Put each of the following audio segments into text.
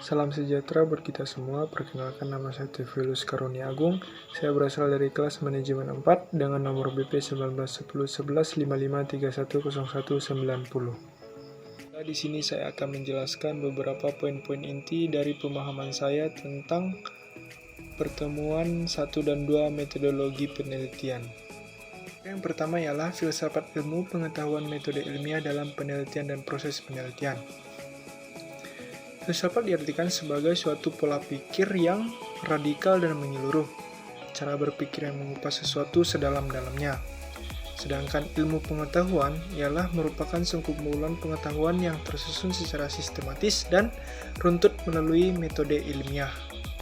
Salam sejahtera buat kita semua. Perkenalkan, nama saya Teofilus Karunia Agung. Saya berasal dari kelas manajemen 4 dengan nomor BP 19101155310190. Di sini saya akan menjelaskan beberapa poin-poin inti dari pemahaman saya tentang pertemuan 1 dan 2 metodologi penelitian. Yang pertama ialah filsafat ilmu, pengetahuan metode ilmiah dalam penelitian dan proses penelitian. Filsafat diartikan sebagai suatu pola pikir yang radikal dan menyeluruh, cara berpikir yang mengupas sesuatu sedalam-dalamnya. Sedangkan ilmu pengetahuan ialah merupakan sekumpulan pengetahuan yang tersusun secara sistematis dan runtut melalui metode ilmiah.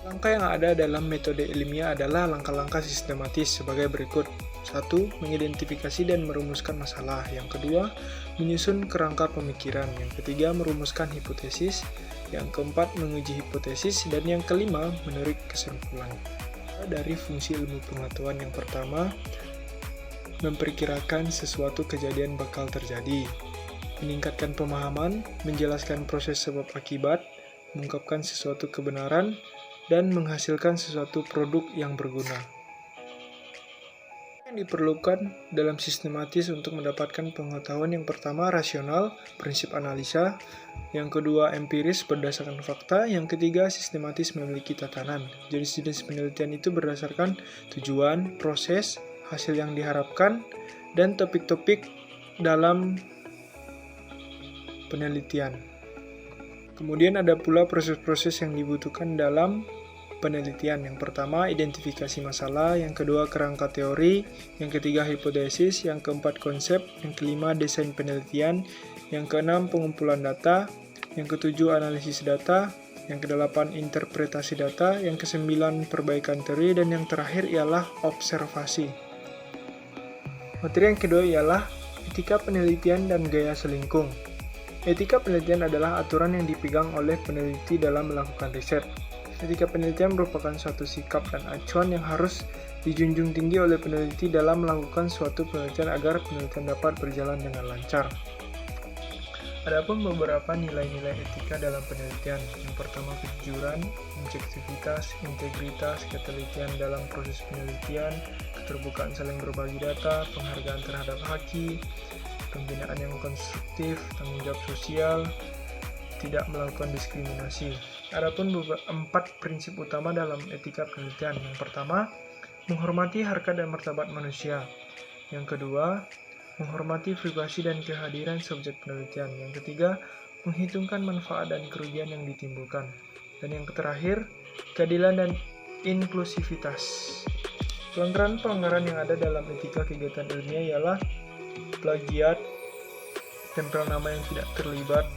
Langkah yang ada dalam metode ilmiah adalah langkah-langkah sistematis sebagai berikut. 1. Mengidentifikasi dan merumuskan masalah. Yang kedua, menyusun kerangka pemikiran. Yang ketiga, merumuskan hipotesis. Yang keempat, menguji hipotesis. Dan yang kelima, menarik kesimpulan. Dari fungsi ilmu pengetahuan yang pertama, memperkirakan sesuatu kejadian bakal terjadi, meningkatkan pemahaman, menjelaskan proses sebab akibat, mengungkapkan sesuatu kebenaran, dan menghasilkan sesuatu produk yang berguna. Yang diperlukan dalam sistematis untuk mendapatkan pengetahuan yang pertama rasional, prinsip analisa, yang kedua empiris berdasarkan fakta, yang ketiga sistematis memiliki tatanan. Jenis-jenis penelitian itu berdasarkan tujuan, proses, hasil yang diharapkan, dan topik-topik dalam penelitian. Kemudian ada pula proses-proses yang dibutuhkan dalam penelitian. Yang pertama, identifikasi masalah, yang kedua, kerangka teori, yang ketiga, hipotesis, yang keempat, konsep, yang kelima, desain penelitian, yang keenam, pengumpulan data, yang ketujuh, analisis data, yang kedelapan, interpretasi data, yang kesembilan, perbaikan teori, dan yang terakhir ialah observasi. Materi yang kedua ialah etika penelitian dan gaya selingkung. Etika penelitian adalah aturan yang dipegang oleh peneliti dalam melakukan riset. Etika penelitian merupakan suatu sikap dan acuan yang harus dijunjung tinggi oleh peneliti dalam melakukan suatu penelitian agar penelitian dapat berjalan dengan lancar. Adapun beberapa nilai-nilai etika dalam penelitian. Yang pertama, kejujuran, objektivitas, integritas, ketelitian dalam proses penelitian, keterbukaan saling berbagi data, penghargaan terhadap haki, pembinaan yang konstruktif, tanggung jawab sosial, tidak melakukan diskriminasi. Adapun empat prinsip utama dalam etika penelitian. Yang pertama, menghormati harkat dan martabat manusia. Yang kedua, menghormati privasi dan kehadiran subjek penelitian. Yang ketiga, menghitungkan manfaat dan kerugian yang ditimbulkan. Dan yang terakhir, keadilan dan inklusivitas. Pelanggaran-pelanggaran yang ada dalam etika kegiatan ilmiah ialah plagiat, tempel nama yang tidak terlibat,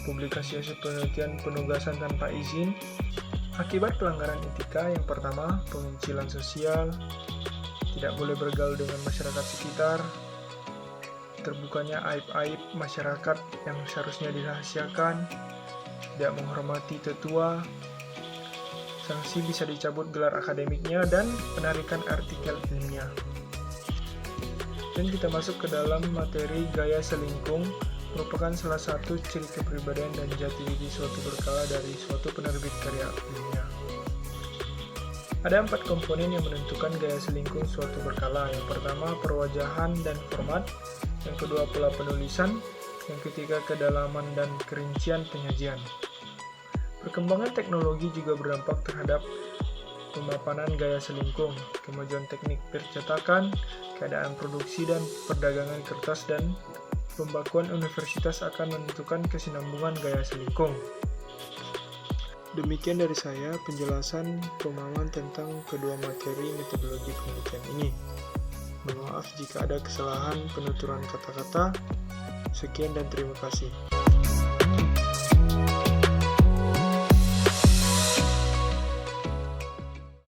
publikasi hasil penelitian penugasan tanpa izin. Akibat pelanggaran etika yang pertama, pengucilan sosial, tidak boleh bergaul dengan masyarakat sekitar, terbukanya aib-aib masyarakat yang seharusnya dirahasiakan, tidak menghormati tetua, sanksi bisa dicabut gelar akademiknya, dan penarikan artikel ilmiah. Dan kita masuk ke dalam materi gaya selingkung, merupakan salah satu ciri kepribadian dan jati diri suatu berkala dari suatu penerbit karya ilmiah. Ada 4 komponen yang menentukan gaya selingkung suatu berkala. Yang pertama, perwajahan dan format. Yang kedua, pola penulisan. Yang ketiga, kedalaman dan kerincian penyajian. Perkembangan teknologi juga berdampak terhadap pemapanan gaya selingkung. Kemajuan teknik percetakan, keadaan produksi dan perdagangan kertas, dan pembakuan universitas akan menentukan kesinambungan gaya selingkung. Demikian dari saya penjelasan pemahaman tentang kedua materi metodologi penelitian ini. Mohon maaf jika ada kesalahan penuturan kata-kata. Sekian dan terima kasih.